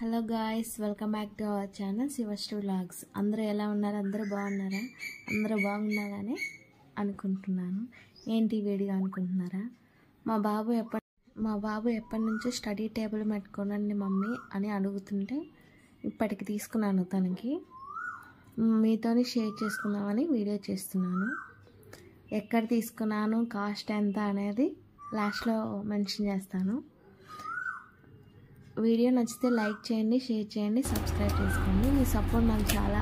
Hello guys, welcome back to our channel Sivasri vlogs. అందరూ ఎలా ఉన్నారు? అందరూ బాగున్నారా? అందరూ బాగున్నారని అనుకుంటున్నాను. ఏంటి వీడియో అనుకుంటున్నారా? మా బాబు ఎప్పటి నుంచో స్టడీ టేబుల్ పెట్టుకోనండి మమ్మీ అని అడుగుతుంటే ఇప్పటికి తీసుకున్నాను. తనకి మీతోని షేర్ చేసుకుందామని వీడియో చేస్తున్నాను. ఎక్కడ తీసుకున్నాను, కాస్ట్ ఎంత అనేది లాస్ట్లో మెన్షన్ చేస్తాను. వీడియో నచ్చితే లైక్ చేయండి, షేర్ చేయండి, సబ్స్క్రైబ్ చేసుకోండి. మీ సపోర్ట్ నాకు చాలా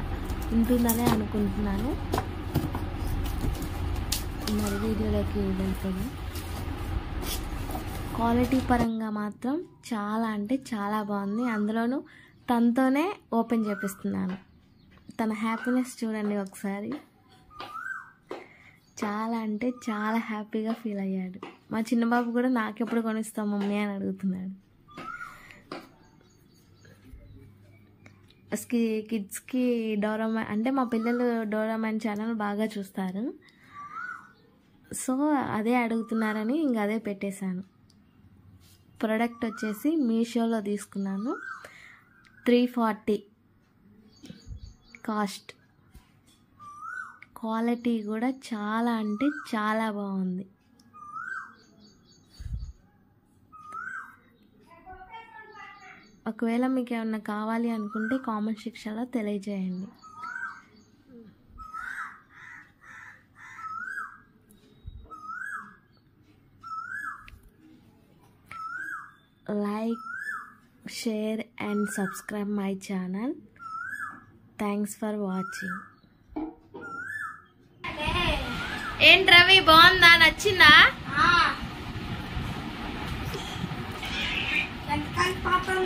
ఉంటుందని అనుకుంటున్నాను. మరి వీడియోలోకి వెళ్తాను. క్వాలిటీ పరంగా మాత్రం చాలా అంటే చాలా బాగుంది. అందులోనూ తనతోనే ఓపెన్ చేపిస్తున్నాను. తన హ్యాపీనెస్ చూడండి ఒకసారి. చాలా అంటే చాలా హ్యాపీగా ఫీల్ అయ్యాడు. మా చిన్నబాబు కూడా నాకెప్పుడు కొనిస్తాం మమ్మీ అని అడుగుతున్నాడు. కిడ్స్కి డోరామాన్ అంటే మా పిల్లలు డోరామాన్ ఛానల్ బాగా చూస్తారు. సో అదే అడుగుతున్నారని ఇంకా అదే పెట్టేశాను. ప్రోడక్ట్ వచ్చేసి మీషోలో తీసుకున్నాను. 340 కాస్ట్. క్వాలిటీ కూడా చాలా అంటే చాలా బాగుంది. ఒకవేళ మీకు ఏమన్నా కావాలి అనుకుంటే కామెంట్ సెక్షన్లో తెలియజేయండి. Like, share and subscribe my channel. Thanks for watching. ఏంటి రవి, బాగుందా? నచ్చిందా? పాపం